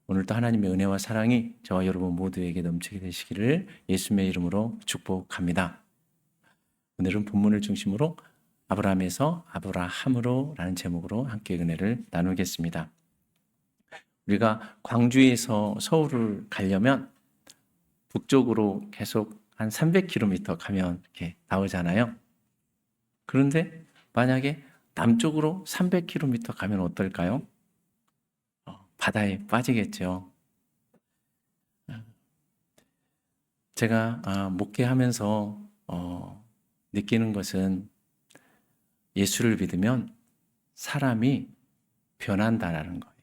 오늘도 하나님의 은혜와 사랑이 저와 여러분 모두에게 넘치게 되시기를 예수님의 이름으로 축복합니다. 오늘은 본문을 중심으로 아브라함에서 아브라함으로 라는 제목으로 함께 은혜를 나누겠습니다. 우리가 광주에서 서울을 가려면 북쪽으로 계속 한 300km 가면 이렇게 나오잖아요. 그런데 만약에 남쪽으로 300km 가면 어떨까요? 바다에 빠지겠죠. 제가 목회하면서 느끼는 것은 예수를 믿으면 사람이 변한다라는 거예요.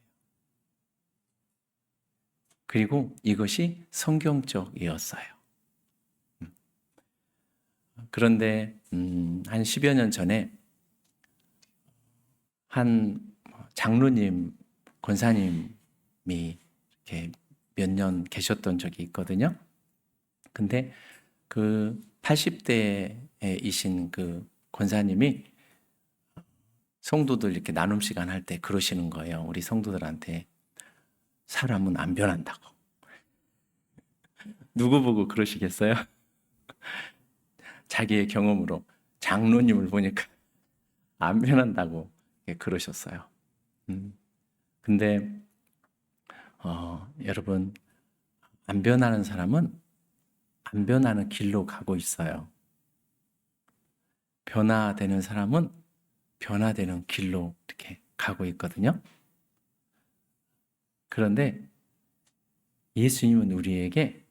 그리고 이것이 성경적이었어요. 그런데 한 10여 년 전에 한 장로님, 권사님이 이렇게 몇 년 계셨던 적이 있거든요. 근데 그 80대이신 그 권사님이 성도들 이렇게 나눔 시간 할 때 그러시는 거예요. 우리 성도들한테 사람은 안 변한다고. 누구 보고 그러시겠어요? 자기의 경험으로 장로님을 보니까 안 변한다고 그러셨어요. 근데 여러분, 안 변하는 사람은 안 변하는 길로 가고 있어요. 변화되는 사람은 변화되는 길로 이렇게 가고 있거든요. 그런데 예수님은 우리에게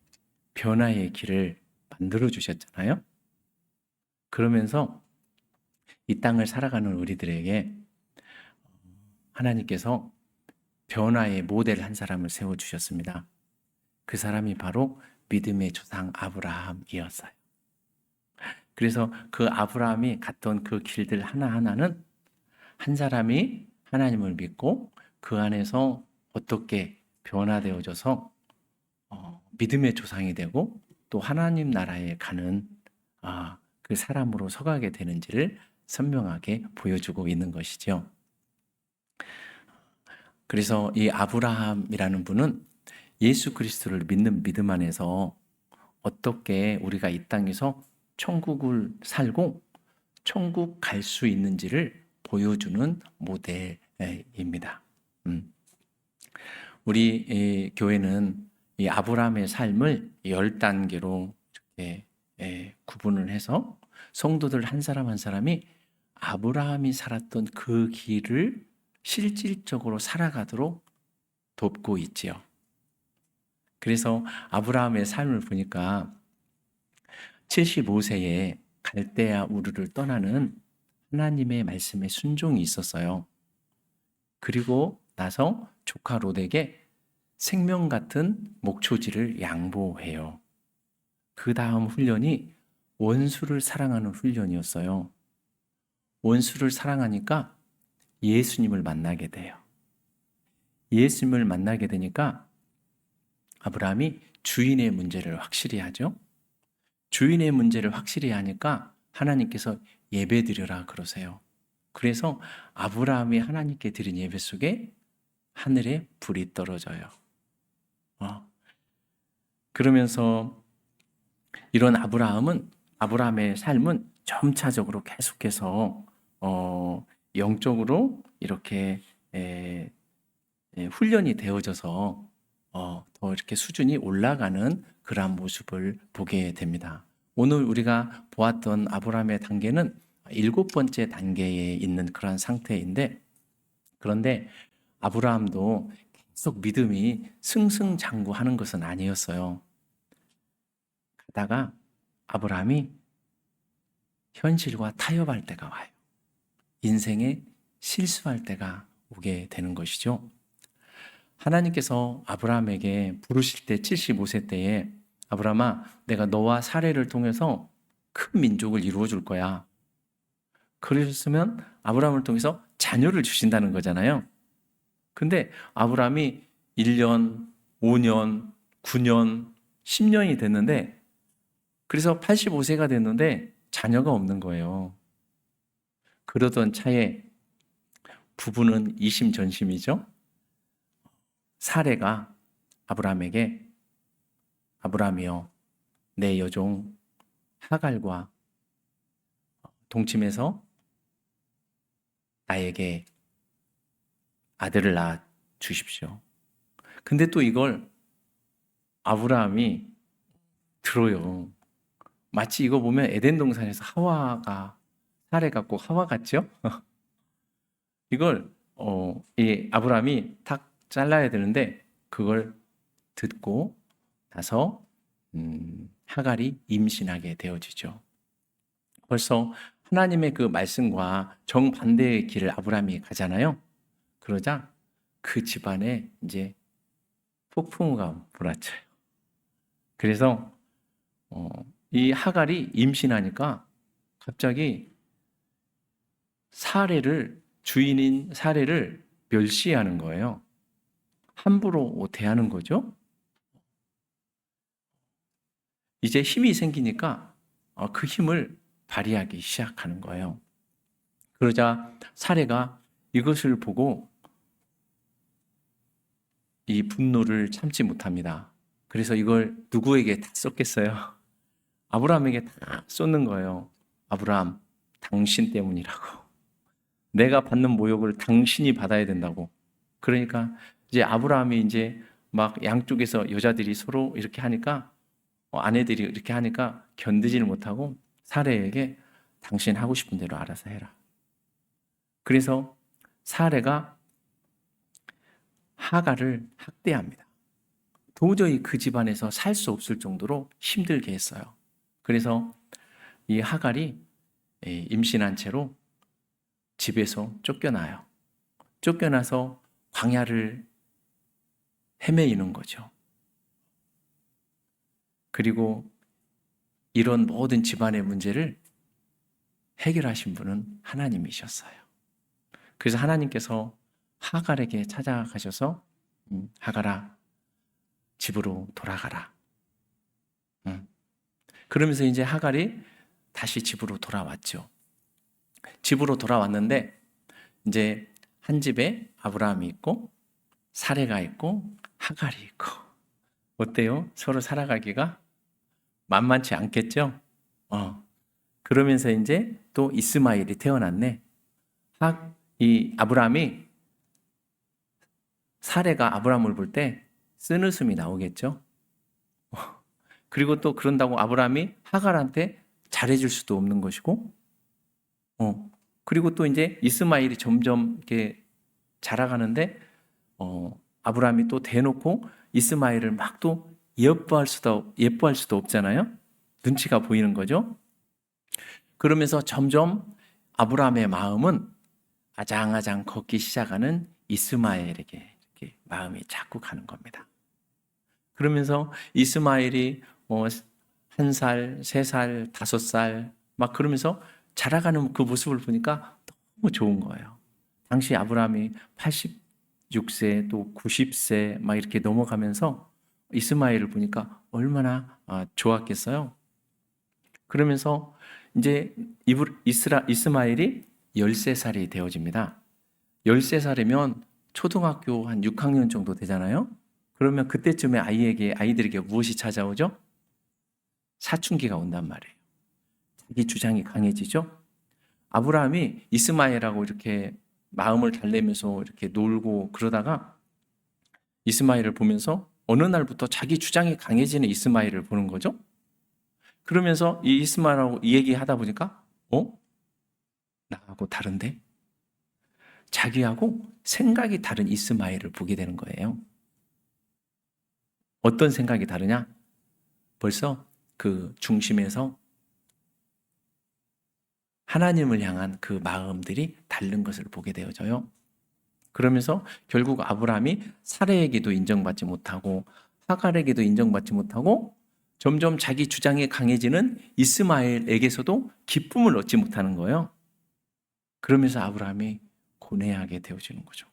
변화의 길을 만들어 주셨잖아요. 그러면서 이 땅을 살아가는 우리들에게 하나님께서 변화의 모델 한 사람을 세워주셨습니다. 그 사람이 바로 믿음의 조상 아브라함이었어요. 그래서 그 아브라함이 갔던 그 길들 하나하나는 한 사람이 하나님을 믿고 그 안에서 어떻게 변화되어져서 믿음의 조상이 되고 또 하나님 나라에 가는 그 사람으로 서가게 되는지를 선명하게 보여주고 있는 것이죠. 그래서 이 아브라함이라는 분은 예수 그리스도를 믿는 믿음 안에서 어떻게 우리가 이 땅에서 천국을 살고 천국 갈 수 있는지를 보여주는 모델입니다. 우리 교회는 이 아브라함의 삶을 10단계로 이렇게 구분을 해서 성도들 한 사람 한 사람이 아브라함이 살았던 그 길을 실질적으로 살아가도록 돕고 있지요. 그래서 아브라함의 삶을 보니까 75세에 갈대아 우르를 떠나는 하나님의 말씀에 순종이 있었어요. 그리고 나서 조카 롯에게 생명 같은 목초지를 양보해요. 그 다음 훈련이 원수를 사랑하는 훈련이었어요. 원수를 사랑하니까 예수님을 만나게 돼요. 예수님을 만나게 되니까 아브라함이 주인의 문제를 확실히 하죠. 주인의 문제를 확실히 하니까 하나님께서 예배드려라 그러세요. 그래서 아브라함이 하나님께 드린 예배 속에 하늘에 불이 떨어져요. 그러면서 이런 아브라함의 삶은 점차적으로 계속해서 영적으로 이렇게 훈련이 되어져서 더 이렇게 수준이 올라가는 그러한 모습을 보게 됩니다. 오늘 우리가 보았던 아브라함의 단계는 7번째 단계에 있는 그러한 상태인데, 그런데 아브라함도 계속 믿음이 승승장구하는 것은 아니었어요. 가다가 아브라함이 현실과 타협할 때가 와요. 인생에 실수할 때가 오게 되는 것이죠. 하나님께서 아브라함에게 부르실 때 75세 때에 아브라함아, 내가 너와 사례를 통해서 큰 민족을 이루어 줄 거야. 그러셨으면 아브라함을 통해서 자녀를 주신다는 거잖아요. 근데 아브라함이 1년, 5년, 9년, 10년이 됐는데, 그래서 85세가 됐는데 자녀가 없는 거예요. 그러던 차에 부부는 이심전심이죠. 사례가 아브라함에게 아브라함이여 내 여종 하갈과 동침해서 나에게 아들을 낳아 주십시오. 근데 또 이걸 아브라함이 들어요. 마치 이거 보면 에덴 동산에서 하와가 사례가 꼭 하와 같죠? 이걸 이 아브라함이 탁 잘라야 되는데 그걸 듣고 나서 하갈이 임신하게 되어지죠. 벌써 하나님의 그 말씀과 정반대의 길을 아브라함이 가잖아요. 그러자 그 집안에 이제 폭풍우가 몰아쳐요. 그래서 이 하갈이 임신하니까 갑자기 주인인 사례를 멸시하는 거예요. 함부로 대하는 거죠. 이제 힘이 생기니까 그 힘을 발휘하기 시작하는 거예요. 그러자 사례가 이것을 보고 이 분노를 참지 못합니다. 그래서 이걸 누구에게 다 쏟겠어요? 아브라함에게 다 쏟는 거예요. 아브라함, 당신 때문이라고. 내가 받는 모욕을 당신이 받아야 된다고. 그러니까 이제 아브라함이 이제 막 양쪽에서 여자들이 서로 이렇게 하니까 아내들이 이렇게 하니까 견디지를 못하고 사례에게 당신 하고 싶은 대로 알아서 해라. 그래서 사례가 하갈을 학대합니다. 도저히 그 집안에서 살 수 없을 정도로 힘들게 했어요. 그래서 이 하갈이 임신한 채로 집에서 쫓겨나요. 쫓겨나서 광야를 헤매이는 거죠. 그리고 이런 모든 집안의 문제를 해결하신 분은 하나님이셨어요. 그래서 하나님께서 하갈에게 찾아가셔서 하갈아 집으로 돌아가라. 그러면서 이제 하갈이 다시 집으로 돌아왔죠. 집으로 돌아왔는데 이제 한 집에 아브라함이 있고 사레가 있고 하갈이 있고 어때요? 서로 살아가기가 만만치 않겠죠? 그러면서 이제 또 이스마엘이 태어났네. 이 아브라함이 사레가 아브라함을 볼 때 쓴웃음이 나오겠죠? 그리고 또 그런다고 아브라함이 하갈한테 잘해줄 수도 없는 것이고, 그리고 또 이제 이스마엘이 점점 이렇게 자라가는데, 아브라함이 또 대놓고 이스마엘을 막 또 예뻐할 수도 없잖아요? 눈치가 보이는 거죠? 그러면서 점점 아브라함의 마음은 아장아장 걷기 시작하는 이스마엘에게 이렇게 마음이 자꾸 가는 겁니다. 그러면서 이스마엘이 1살, 3살, 5살 막 그러면서 자라가는 그 모습을 보니까 너무 좋은 거예요. 당시 아브라함이 86세 또 90세 막 이렇게 넘어가면서 이스마엘을 보니까 얼마나 좋았겠어요. 그러면서 이제 이스마엘이 13살이 되어집니다. 13살이면 초등학교 한 6학년 정도 되잖아요. 그러면 그때쯤에 아이들에게 무엇이 찾아오죠? 사춘기가 온단 말이에요. 자기 주장이 강해지죠. 아브라함이 이스마엘하고 이렇게 마음을 달래면서 이렇게 놀고 그러다가 이스마엘을 보면서 어느 날부터 자기 주장이 강해지는 이스마엘을 보는 거죠. 그러면서 이 이스마엘하고 이 얘기하다 보니까 나하고 다른데? 자기하고 생각이 다른 이스마엘을 보게 되는 거예요. 어떤 생각이 다르냐? 벌써 그 중심에서 하나님을 향한 그 마음들이 다른 것을 보게 되어져요. 그러면서 결국 아브라함이 사레에게도 인정받지 못하고 하갈에게도 인정받지 못하고 점점 자기 주장이 강해지는 이스마엘에게서도 기쁨을 얻지 못하는 거예요. 그러면서 아브라함이 고뇌하게 되어지는 거죠.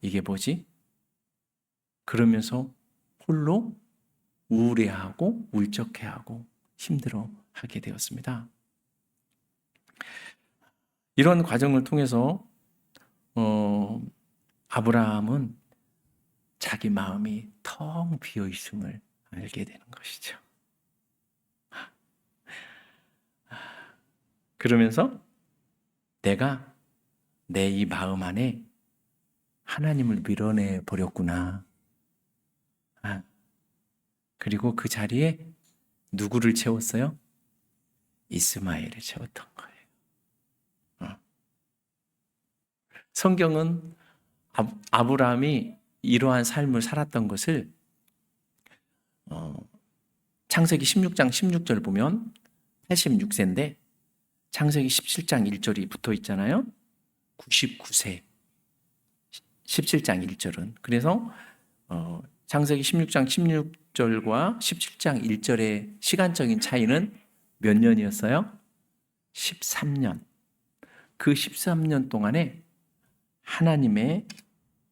이게 뭐지? 그러면서 홀로 우울해하고 울적해하고 힘들어하게 되었습니다. 이런 과정을 통해서 아브라함은 자기 마음이 텅 비어 있음을 알게 되는 것이죠. 그러면서 내가 내 이 마음 안에 하나님을 밀어내 버렸구나. 그리고 그 자리에 누구를 채웠어요? 이스마엘을 채웠던 거예요. 성경은 아브라함이 이러한 삶을 살았던 것을 창세기 16장 16절 보면 86세인데 창세기 17장 1절이 붙어 있잖아요. 99세 17장 1절은. 그래서 창세기 16장 16절과 17장 1절의 시간적인 차이는 몇 년이었어요? 13년. 그 13년 동안에 하나님의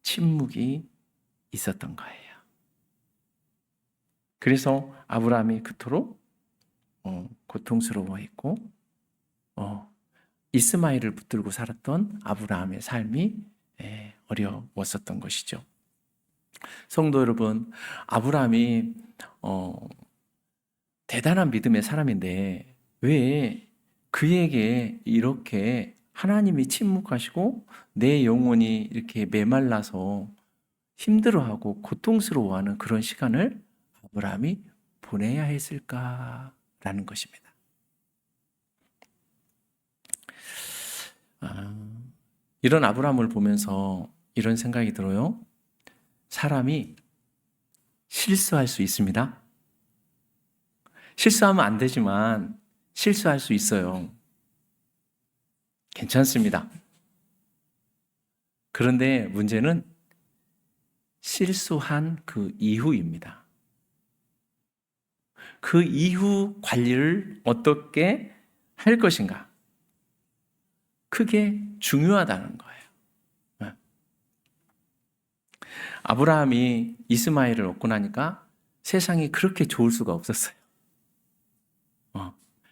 침묵이 있었던 거예요. 그래서 아브라함이 그토록 고통스러워했고 이스마엘을 붙들고 살았던 아브라함의 삶이 어려웠었던 것이죠. 성도 여러분, 아브라함이 대단한 믿음의 사람인데 왜 그에게 이렇게 하나님이 침묵하시고 내 영혼이 이렇게 메말라서 힘들어하고 고통스러워하는 그런 시간을 아브라함이 보내야 했을까라는 것입니다. 이런 아브라함을 보면서 이런 생각이 들어요. 사람이 실수할 수 있습니다. 실수하면 안 되지만 실수할 수 있어요. 괜찮습니다. 그런데 문제는 실수한 그 이후입니다. 그 이후 관리를 어떻게 할 것인가? 그게 중요하다는 거예요. 아브라함이 이스마엘을 얻고 나니까 세상이 그렇게 좋을 수가 없었어요.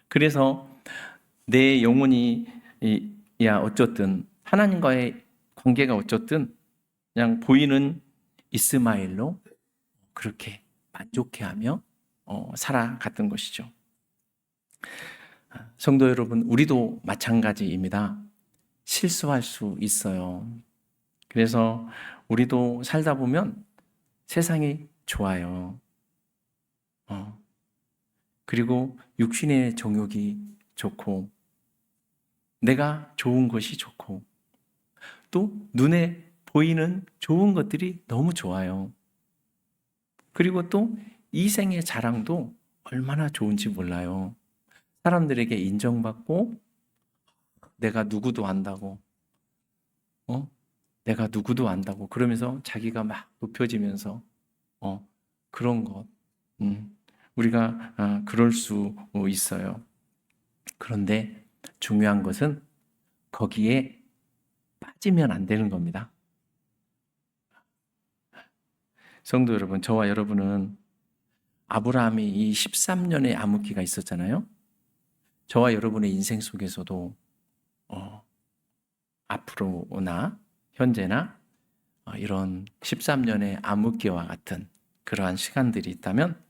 그래서 내 영혼이 어쨌든 하나님과의 관계가 어쨌든 그냥 보이는 이스마엘로 그렇게 만족해하며 살아갔던 것이죠. 성도 여러분, 우리도 마찬가지입니다. 실수할 수 있어요. 그래서 우리도 살다 보면 세상이 좋아요. 그리고 육신의 정욕이 좋고 내가 좋은 것이 좋고 또 눈에 보이는 좋은 것들이 너무 좋아요. 그리고 또 이생의 자랑도 얼마나 좋은지 몰라요. 사람들에게 인정받고 내가 누구도 안다고 내가 누구도 안다고 그러면서 자기가 막 높여지면서 그런 것 우리가 그럴 수 있어요. 그런데 중요한 것은 거기에 빠지면 안 되는 겁니다. 성도 여러분, 저와 여러분은 아브라함이 이 13년의 암흑기가 있었잖아요. 저와 여러분의 인생 속에서도 앞으로나 현재나 이런 13년의 암흑기와 같은 그러한 시간들이 있다면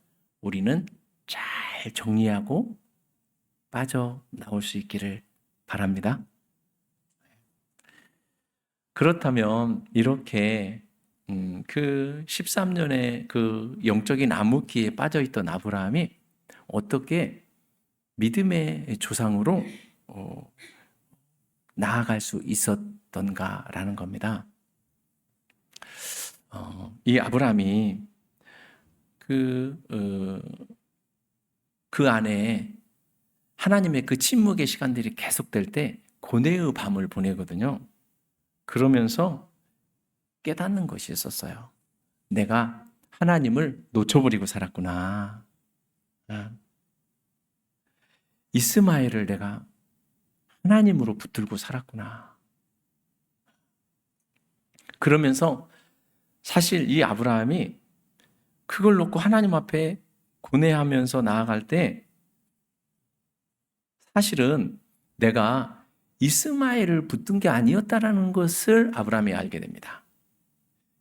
우리는 잘 정리하고 빠져나올 수 있기를 바랍니다. 그렇다면 이렇게 그 13년의 그 영적인 암흑기에 빠져있던 아브라함이 어떻게 믿음의 조상으로 나아갈 수 있었던가라는 겁니다. 이 아브라함이 그 안에 하나님의 그 침묵의 시간들이 계속될 때 고뇌의 밤을 보내거든요. 그러면서 깨닫는 것이 있었어요. 내가 하나님을 놓쳐버리고 살았구나. 이스마엘을 내가 하나님으로 붙들고 살았구나. 그러면서 사실 이 아브라함이 그걸 놓고 하나님 앞에 고뇌하면서 나아갈 때 사실은 내가 이스마엘을 붙든 게 아니었다라는 것을 아브라함이 알게 됩니다.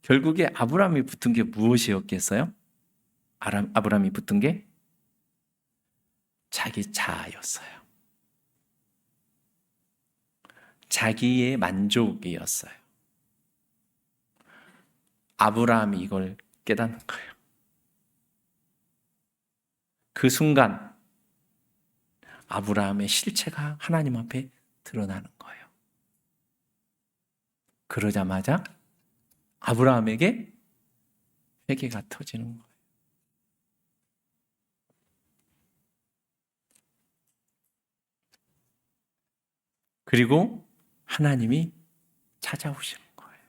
결국에 아브라함이 붙은 게 무엇이었겠어요? 아브라함이 붙은 게 자기 자아였어요. 자기의 만족이었어요. 아브라함이 이걸 깨닫는 거예요. 그 순간 아브라함의 실체가 하나님 앞에 드러나는 거예요. 그러자마자 아브라함에게 회개가 터지는 거예요. 그리고 하나님이 찾아오시는 거예요.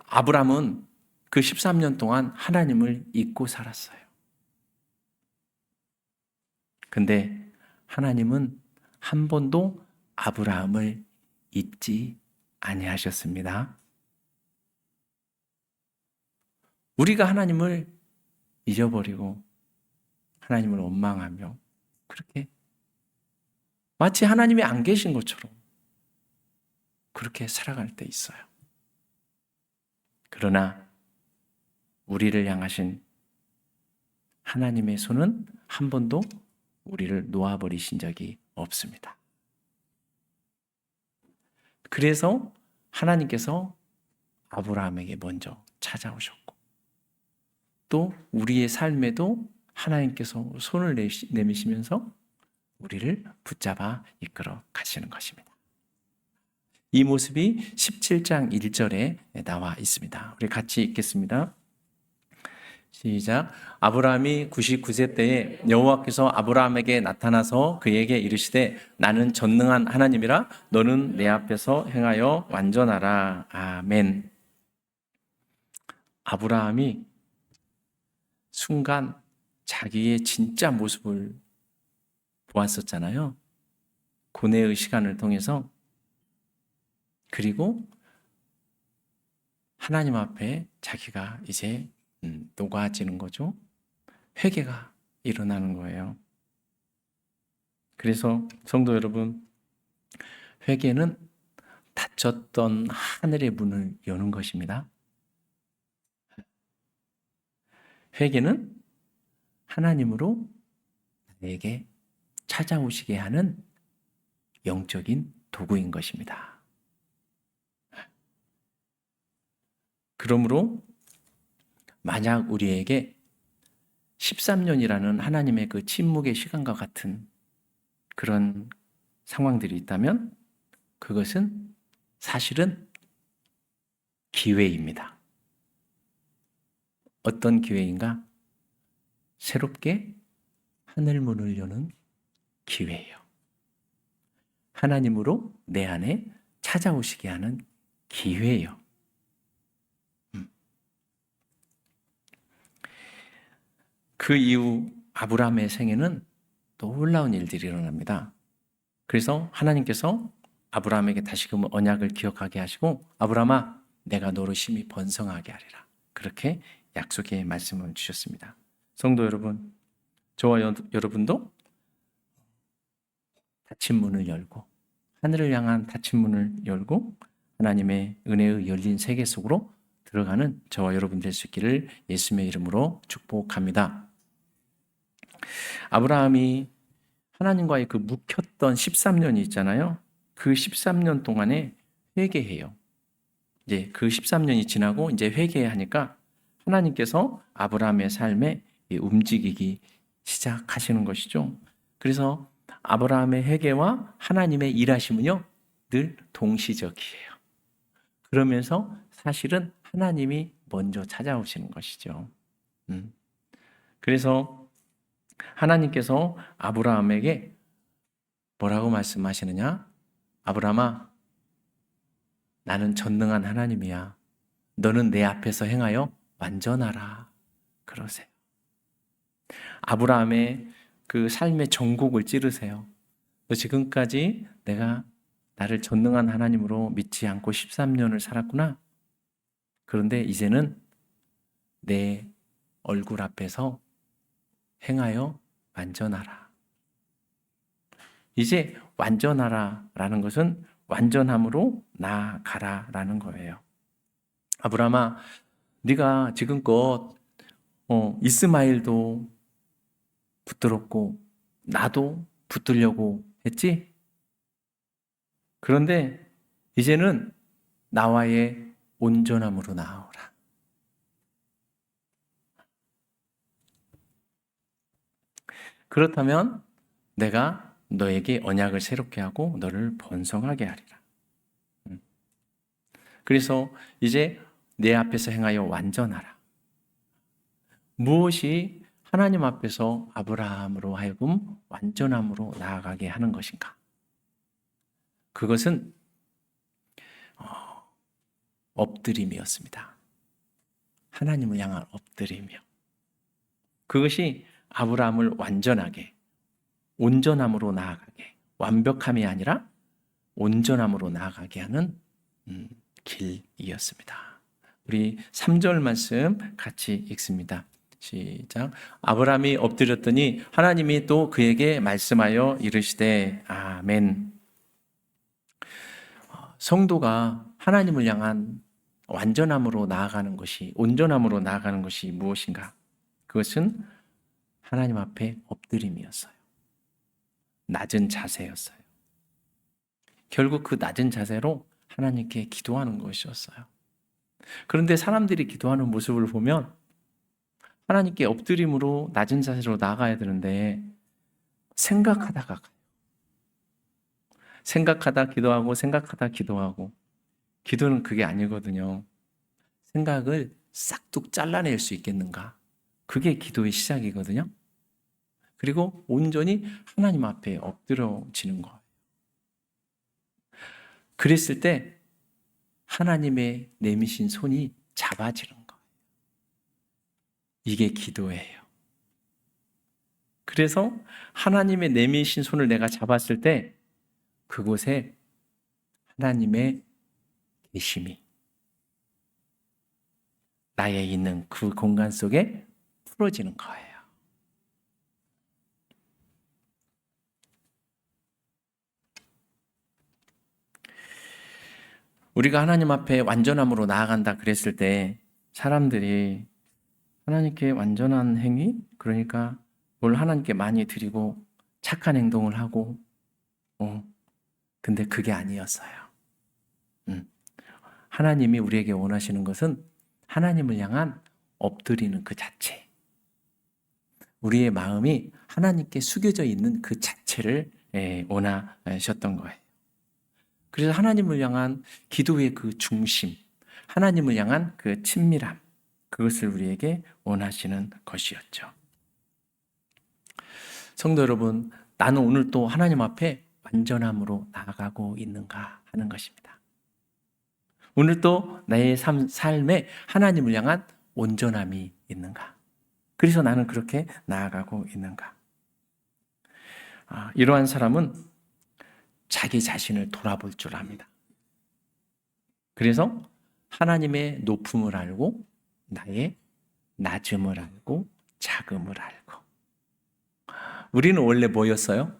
아브라함은 그 13년 동안 하나님을 잊고 살았어요. 근데 하나님은 한 번도 아브라함을 잊지 아니하셨습니다. 우리가 하나님을 잊어버리고 하나님을 원망하며 그렇게 마치 하나님이 안 계신 것처럼 그렇게 살아갈 때 있어요. 그러나 우리를 향하신 하나님의 손은 한 번도 우리를 놓아버리신 적이 없습니다. 그래서 하나님께서 아브라함에게 먼저 찾아오셨고 또 우리의 삶에도 하나님께서 손을 내미시면서 우리를 붙잡아 이끌어 가시는 것입니다. 이 모습이 17장 1절에 나와 있습니다. 우리 같이 읽겠습니다. 시작. 아브라함이 99세 때에 여호와께서 아브라함에게 나타나서 그에게 이르시되 나는 전능한 하나님이라 너는 내 앞에서 행하여 완전하라. 아멘. 아브라함이 순간 자기의 진짜 모습을 보았었잖아요. 고뇌의 시간을 통해서. 그리고 하나님 앞에 자기가 이제 녹아지는 거죠. 회개가 일어나는 거예요. 그래서 성도 여러분, 회개는 닫혔던 하늘의 문을 여는 것입니다. 회개는 하나님으로 나에게 찾아오시게 하는 영적인 도구인 것입니다. 그러므로 만약 우리에게 13년이라는 하나님의 그 침묵의 시간과 같은 그런 상황들이 있다면 그것은 사실은 기회입니다. 어떤 기회인가? 새롭게 하늘문을 여는 기회예요. 하나님으로 내 안에 찾아오시게 하는 기회예요. 그 이후 아브라함의 생애는 놀라운 일들이 일어납니다. 그래서 하나님께서 아브라함에게 다시금 언약을 기억하게 하시고 아브라함아 내가 너로 심히 번성하게 하리라. 그렇게 약속의 말씀을 주셨습니다. 성도 여러분, 저와 여러분도 닫힌 문을 열고 하늘을 향한 닫힌 문을 열고 하나님의 은혜의 열린 세계 속으로 들어가는 저와 여러분 될 수 있기를 예수님의 이름으로 축복합니다. 아브라함이 하나님과의 그 묵혔던 13년이 있잖아요. 그 13년 동안에 회개해요. 이제 그 13년이 지나고 이제 회개하니까 하나님께서 아브라함의 삶에 움직이기 시작하시는 것이죠. 그래서 아브라함의 회개와 하나님의 일하심은요, 늘 동시적이에요. 그러면서 사실은 하나님이 먼저 찾아오시는 것이죠. 그래서 하나님께서 아브라함에게 뭐라고 말씀하시느냐? 아브라함아, 나는 전능한 하나님이야. 너는 내 앞에서 행하여 완전하라. 그러세요. 아브라함의 그 삶의 전곡을 찌르세요. 너 지금까지 내가 나를 전능한 하나님으로 믿지 않고 13년을 살았구나. 그런데 이제는 내 얼굴 앞에서 행하여 완전하라. 이제 완전하라라는 것은 완전함으로 나아가라라는 거예요. 아브라함아, 네가 지금껏 이스마엘도 붙들었고 나도 붙들려고 했지? 그런데 이제는 나와의 온전함으로 나아오라. 그렇다면 내가 너에게 언약을 새롭게 하고 너를 번성하게 하리라. 그래서 이제 내 앞에서 행하여 완전하라. 무엇이 하나님 앞에서 아브라함으로 하여금 완전함으로 나아가게 하는 것인가? 그것은 엎드림이었습니다. 하나님을 향한 엎드림이요. 그것이 아브라함을 완전하게, 온전함으로 나아가게, 완벽함이 아니라 온전함으로 나아가게 하는 길이었습니다. 우리 3절 말씀 같이 읽습니다. 시작. 아브라함이 엎드렸더니 하나님이 또 그에게 말씀하여 이르시되 아멘. 성도가 하나님을 향한 완전함으로 나아가는 것이, 온전함으로 나아가는 것이 무엇인가? 그것은 하나님 앞에 엎드림이었어요. 낮은 자세였어요. 결국 그 낮은 자세로 하나님께 기도하는 것이었어요. 그런데 사람들이 기도하는 모습을 보면 하나님께 엎드림으로 낮은 자세로 나아가야 되는데 생각하다가 가요. 생각하다 기도하고 생각하다 기도하고. 기도는 그게 아니거든요. 생각을 싹둑 잘라낼 수 있겠는가? 그게 기도의 시작이거든요. 그리고 온전히 하나님 앞에 엎드려지는 거예요. 그랬을 때 하나님의 내미신 손이 잡아지는 거예요. 이게 기도예요. 그래서 하나님의 내미신 손을 내가 잡았을 때 그곳에 하나님의 계심이 나에 있는 그 공간 속에 풀어지는 거예요. 우리가 하나님 앞에 완전함으로 나아간다 그랬을 때 사람들이 하나님께 완전한 행위? 그러니까 뭘 하나님께 많이 드리고 착한 행동을 하고 근데 그게 아니었어요. 하나님이 우리에게 원하시는 것은 하나님을 향한 엎드리는 그 자체. 우리의 마음이 하나님께 숙여져 있는 그 자체를 원하셨던 거예요. 그래서 하나님을 향한 기도의 그 중심, 하나님을 향한 그 친밀함, 그것을 우리에게 원하시는 것이었죠. 성도 여러분, 나는 오늘 또 하나님 앞에 완전함으로 나아가고 있는가 하는 것입니다. 오늘 또 나의 삶에 하나님을 향한 온전함이 있는가? 그래서 나는 그렇게 나아가고 있는가? 이러한 사람은 자기 자신을 돌아볼 줄 압니다. 그래서 하나님의 높음을 알고 나의 낮음을 알고 작음을 알고. 우리는 원래 뭐였어요?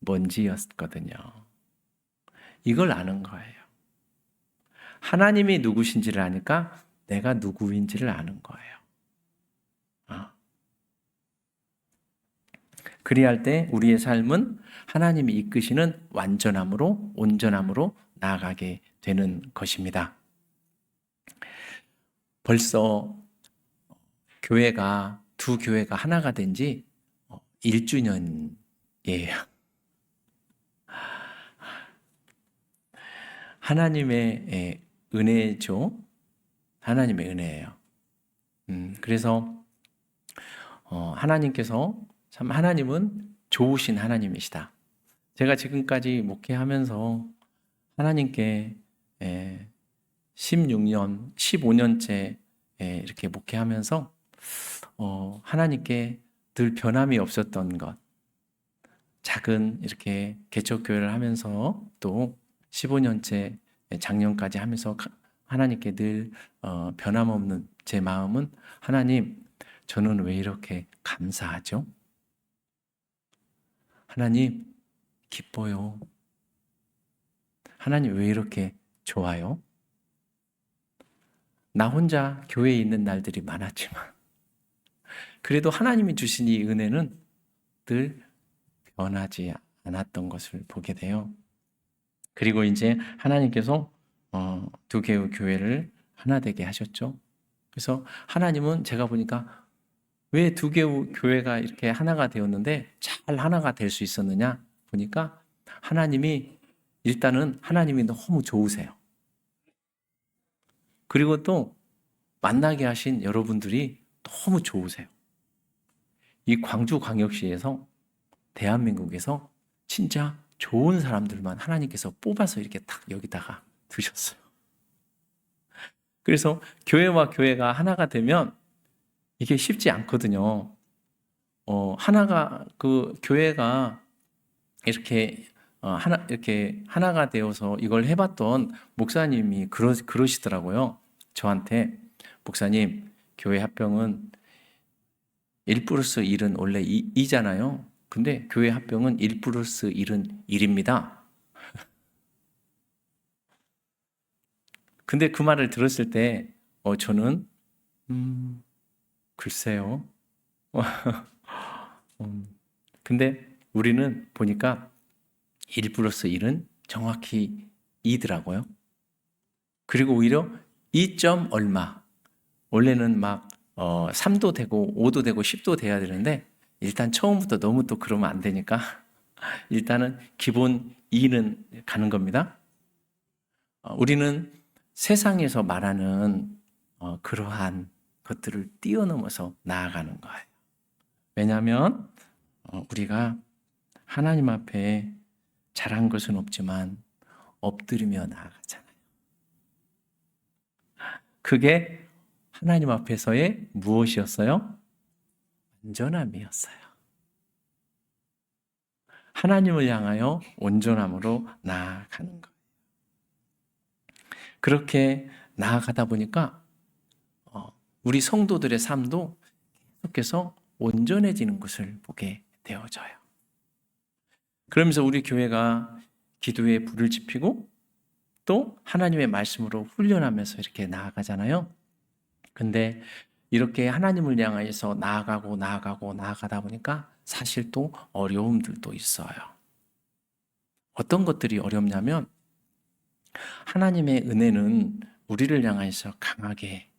먼지였거든요. 이걸 아는 거예요. 하나님이 누구신지를 아니까 내가 누구인지를 아는 거예요. 그리할 때 우리의 삶은 하나님이 이끄시는 완전함으로, 온전함으로 나아가게 되는 것입니다. 벌써 교회가, 두 교회가 하나가 된 지 1주년이에요. 하나님의 은혜죠. 하나님의 은혜예요. 그래서 하나님께서 참 하나님은 좋으신 하나님이시다. 제가 지금까지 목회하면서 하나님께 16년, 15년째 이렇게 목회하면서 하나님께 늘 변함이 없었던 것, 작은 이렇게 개척교회를 하면서 또 15년째 작년까지 하면서 하나님께 늘 변함없는 제 마음은 하나님, 저는 왜 이렇게 감사하죠? 하나님, 기뻐요. 하나님 왜 이렇게 좋아요? 나 혼자 교회에 있는 날들이 많았지만 그래도 하나님이 주신 이 은혜는 늘 변하지 않았던 것을 보게 돼요. 그리고 이제 하나님께서 두 개의 교회를 하나 되게 하셨죠. 그래서 하나님은 제가 보니까 왜 두 개의 교회가 이렇게 하나가 되었는데 잘 하나가 될 수 있었느냐 보니까 하나님이 일단은 하나님이 너무 좋으세요. 그리고 또 만나게 하신 여러분들이 너무 좋으세요. 이 광주광역시에서 대한민국에서 진짜 좋은 사람들만 하나님께서 뽑아서 이렇게 딱 여기다가 두셨어요. 그래서 교회와 교회가 하나가 되면 이게 쉽지 않거든요. 하나가 그 교회가 이렇게 이렇게 하나가 되어서 이걸 해봤던 목사님이 그러시더라고요. 저한테 목사님 교회 합병은 1 플러스 1은 원래 2잖아요. 근데 교회 합병은 1 플러스 1은 1입니다. 근데 그 말을 들었을 때 저는 글쎄요. 근데 우리는 보니까 1 플러스 1은 정확히 2더라고요. 그리고 오히려 2점 얼마. 원래는 막 3도 되고 5도 되고 10도 돼야 되는데 일단 처음부터 너무 또 그러면 안 되니까 일단은 기본 2는 가는 겁니다. 우리는 세상에서 말하는 그러한 것들을 뛰어넘어서 나아가는 거예요. 왜냐하면 우리가 하나님 앞에 잘한 것은 없지만 엎드리며 나아가잖아요. 그게 하나님 앞에서의 무엇이었어요? 온전함이었어요. 하나님을 향하여 온전함으로 나아가는 거예요. 그렇게 나아가다 보니까 우리 성도들의 삶도 계속해서 온전해지는 것을 보게 되어져요. 그러면서 우리 교회가 기도에 불을 지피고 또 하나님의 말씀으로 훈련하면서 이렇게 나아가잖아요. 근데 이렇게 하나님을 향해서 나아가다 보니까 사실 또 어려움들도 있어요. 어떤 것들이 어렵냐면 하나님의 은혜는 우리를 향해서 강하게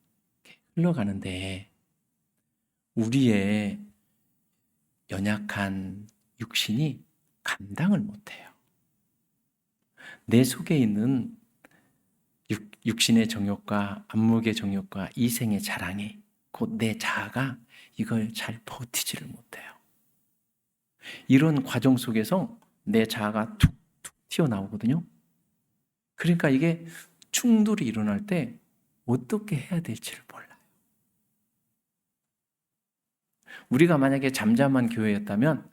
흘러가는데 우리의 연약한 육신이 감당을 못해요. 내 속에 있는 육신의 정욕과 안목의 정욕과 이생의 자랑이 곧 내 자아가 이걸 잘 버티지를 못해요. 이런 과정 속에서 내 자아가 툭툭 튀어나오거든요. 그러니까 이게 충돌이 일어날 때 어떻게 해야 될지를 몰라요. 우리가 만약에 잠잠한 교회였다면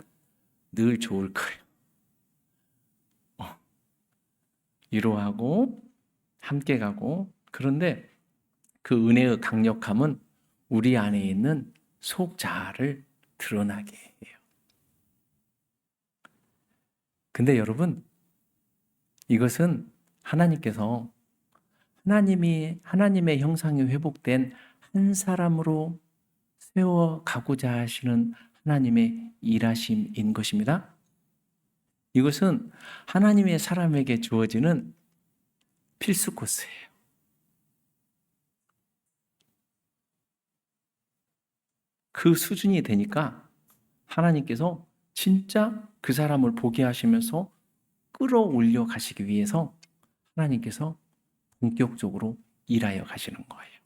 늘 좋을 거예요. 위로하고 함께 가고. 그런데 그 은혜의 강력함은 우리 안에 있는 속 자아를 드러나게 해요. 근데 여러분, 이것은 하나님께서 하나님의 형상이 회복된 한 사람으로 세워가고자 하시는 하나님의 일하심인 것입니다. 이것은 하나님의 사람에게 주어지는 필수 코스예요. 그 수준이 되니까 하나님께서 진짜 그 사람을 보게 하시면서 끌어올려 가시기 위해서 하나님께서 본격적으로 일하여 가시는 거예요.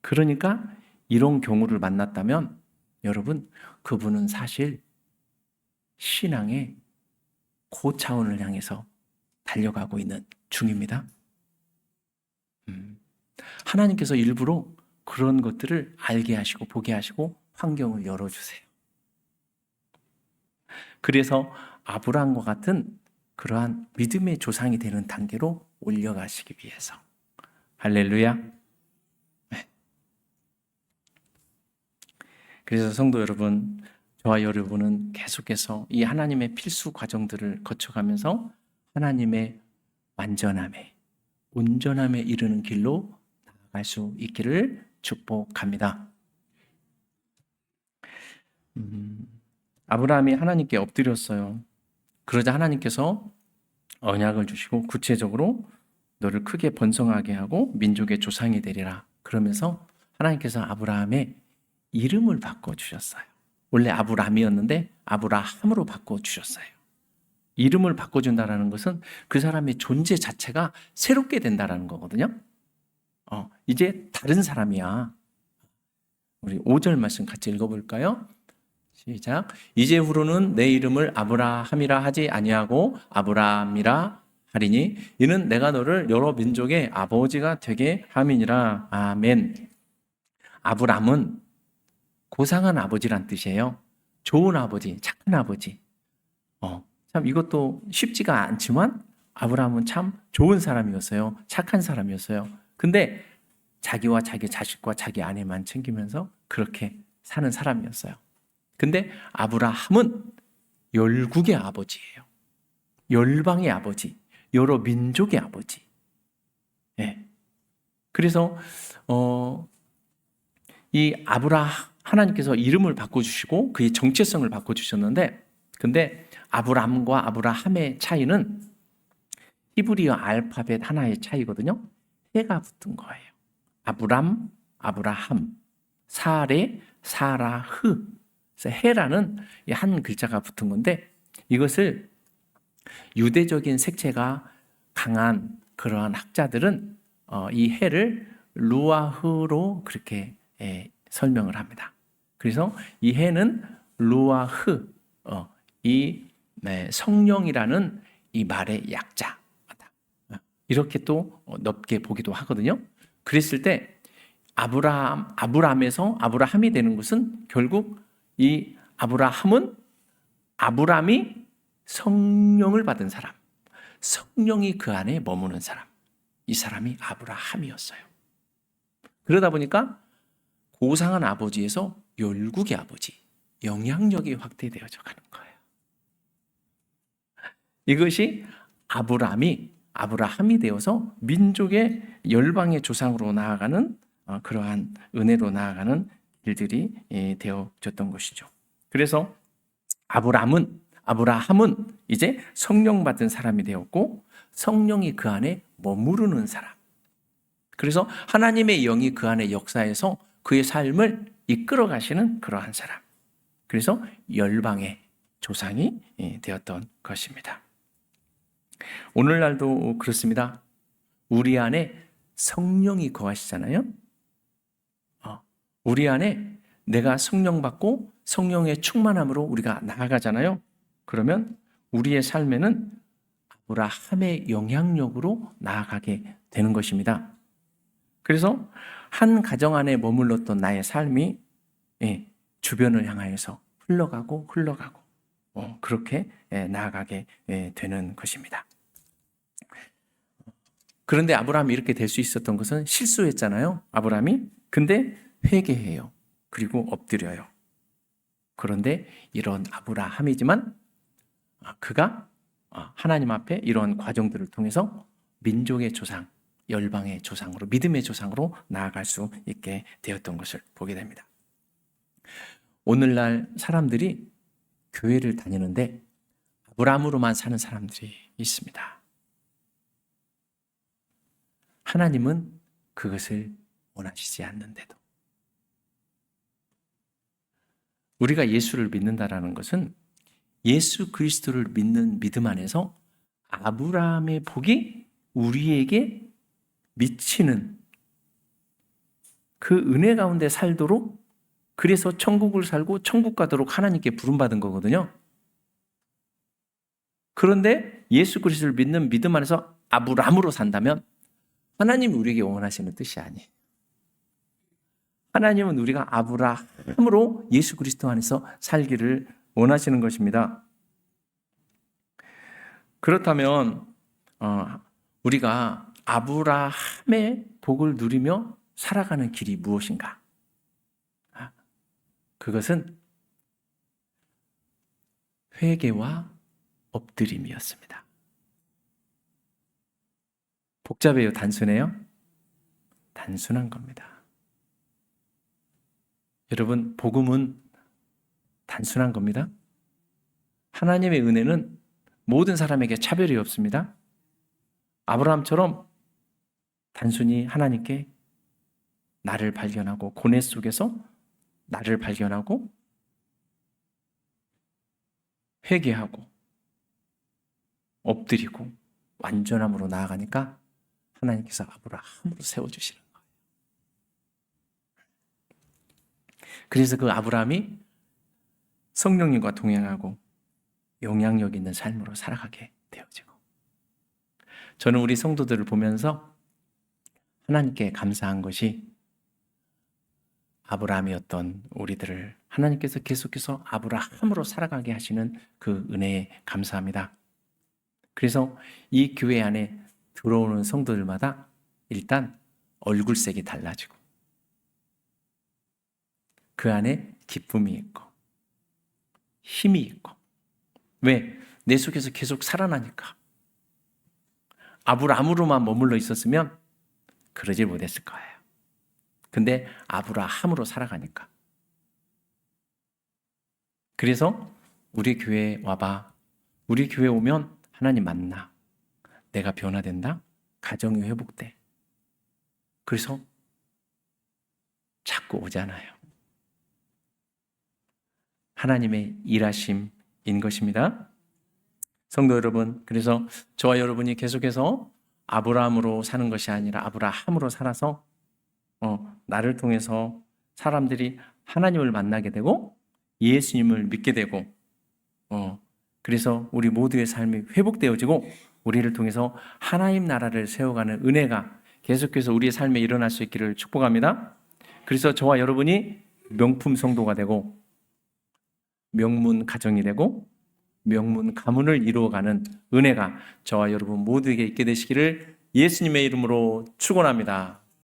그러니까 이런 경우를 만났다면 여러분, 그분은 사실 신앙의 고차원을 향해서 달려가고 있는 중입니다. 하나님께서 일부러 그런 것들을 알게 하시고 보게 하시고 환경을 열어주세요. 그래서 아브라함과 같은 그러한 믿음의 조상이 되는 단계로 올려가시기 위해서. 할렐루야. 네. 그래서 성도 여러분, 저와 여러분은 계속해서 이 하나님의 필수 과정들을 거쳐가면서 하나님의 완전함에, 온전함에 이르는 길로 나아갈 수 있기를 축복합니다. 아브라함이 하나님께 엎드렸어요. 그러자 하나님께서 언약을 주시고 구체적으로 너를 크게 번성하게 하고 민족의 조상이 되리라. 그러면서 하나님께서 아브라함의 이름을 바꿔주셨어요. 원래 아브람이었는데 아브라함으로 바꿔주셨어요. 이름을 바꿔준다는 것은 그 사람의 존재 자체가 새롭게 된다는 거거든요. 이제 다른 사람이야. 우리 5절 말씀 같이 읽어볼까요? 시작. 이제후로는 내 이름을 아브라함이라 하지 아니하고 아브람이라 하리니 이는 내가 너를 여러 민족의 아버지가 되게 함이니라. 아멘. 아브람은 고상한 아버지란 뜻이에요. 좋은 아버지, 착한 아버지. 참 이것도 쉽지가 않지만 아브람은 참 좋은 사람이었어요. 착한 사람이었어요. 근데 자기와 자기 자식과 자기 아내만 챙기면서 그렇게 사는 사람이었어요. 근데 아브라함은 열국의 아버지예요. 열방의 아버지, 여러 민족의 아버지. 예. 그래서 이 하나님께서 이름을 바꿔주시고 그의 정체성을 바꿔주셨는데, 근데 아브람과 아브라함의 차이는 히브리어 알파벳 하나의 차이거든요. 해가 붙은 거예요. 아브람, 아브라함, 사레, 사라흐. 그래서 해라는 한 글자가 붙은 건데, 이것을 유대적인 색채가 강한 그러한 학자들은 이 해를 루아흐로 그렇게 설명을 합니다. 그래서 이 해는 루아흐, 이 성령이라는 이 말의 약자다. 이렇게 또 넓게 보기도 하거든요. 그랬을 때 아브람에서 아브라함이 되는 것은 결국 이 아브람이 성령을 받은 사람, 성령이 그 안에 머무는 사람, 이 사람이 아브라함이었어요. 그러다 보니까 고상한 아버지에서 열국의 아버지, 영향력이 확대되어져 가는 거예요. 이것이 아브라함이 되어서 민족의 열방의 조상으로 나아가는 그러한 은혜로 나아가는 일들이 되어졌던 것이죠. 그래서 아브라함은 이제 성령 받은 사람이 되었고 성령이 그 안에 머무르는 사람. 그래서 하나님의 영이 그 안에 역사해서 그의 삶을 이끌어 가시는 그러한 사람. 그래서 열방의 조상이 되었던 것입니다. 오늘날도 그렇습니다. 우리 안에 성령이 거하시잖아요. 우리 안에 내가 성령 받고 성령의 충만함으로 우리가 나아가잖아요. 그러면 우리의 삶에는 아브라함의 영향력으로 나아가게 되는 것입니다. 그래서 한 가정 안에 머물렀던 나의 삶이 주변을 향하여서 흘러가고 그렇게 나아가게 되는 것입니다. 그런데 아브라함이 이렇게 될 수 있었던 것은 실수했잖아요. 아브라함이. 근데 회개해요. 그리고 엎드려요. 그런데 이런 아브라함이지만 그가 하나님 앞에 이런 과정들을 통해서 민족의 조상, 열방의 조상으로, 믿음의 조상으로 나아갈 수 있게 되었던 것을 보게 됩니다. 오늘날 사람들이 교회를 다니는데 아브라함으로만 사는 사람들이 있습니다. 하나님은 그것을 원하시지 않는데도. 우리가 예수를 믿는다라는 것은 예수 그리스도를 믿는 믿음 안에서 아브라함의 복이 우리에게 미치는 그 은혜 가운데 살도록, 그래서 천국을 살고 천국 가도록 하나님께 부름받은 거거든요. 그런데 예수 그리스도를 믿는 믿음 안에서 아브라함으로 산다면 하나님이 우리에게 원하시는 뜻이 아니에요. 하나님은 우리가 아브라함으로 예수 그리스도 안에서 살기를 원하시는 것입니다. 그렇다면 우리가 아브라함의 복을 누리며 살아가는 길이 무엇인가? 그것은 회개와 엎드림이었습니다. 복잡해요? 단순해요? 단순한 겁니다. 여러분, 복음은 단순한 겁니다. 하나님의 은혜는 모든 사람에게 차별이 없습니다. 아브라함처럼 단순히 하나님께 나를 발견하고 고뇌 속에서 나를 발견하고 회개하고 엎드리고 완전함으로 나아가니까 하나님께서 아브라함으로 세워주시는 거예요. 그래서 그 아브라함이 성령님과 동행하고 영향력 있는 삶으로 살아가게 되어지고, 저는 우리 성도들을 보면서 하나님께 감사한 것이 아브라함이었던 우리들을 하나님께서 계속해서 아브라함으로 살아가게 하시는 그 은혜에 감사합니다. 그래서 이 교회 안에 들어오는 성도들마다 일단 얼굴색이 달라지고 그 안에 기쁨이 있고 힘이 있고, 왜? 내 속에서 계속 살아나니까. 아브라함으로만 머물러 있었으면 그러질 못했을 거예요. 근데 아브라함으로 살아가니까. 그래서 우리 교회에 와봐. 우리 교회 오면 하나님 만나. 내가 변화된다. 가정이 회복돼. 그래서 자꾸 오잖아요. 하나님의 일하심인 것입니다. 성도 여러분, 그래서 저와 여러분이 계속해서 아브라함으로 사는 것이 아니라 아브라함으로 살아서 나를 통해서 사람들이 하나님을 만나게 되고 예수님을 믿게 되고, 그래서 우리 모두의 삶이 회복되어지고 우리를 통해서 하나님 나라를 세워가는 은혜가 계속해서 우리의 삶에 일어날 수 있기를 축복합니다. 그래서 저와 여러분이 명품 성도가 되고 명문 가정이 되고 명문 가문을 이루어가는 은혜가 저와 여러분 모두에게 있게 되시기를 예수님의 이름으로 축원합니다.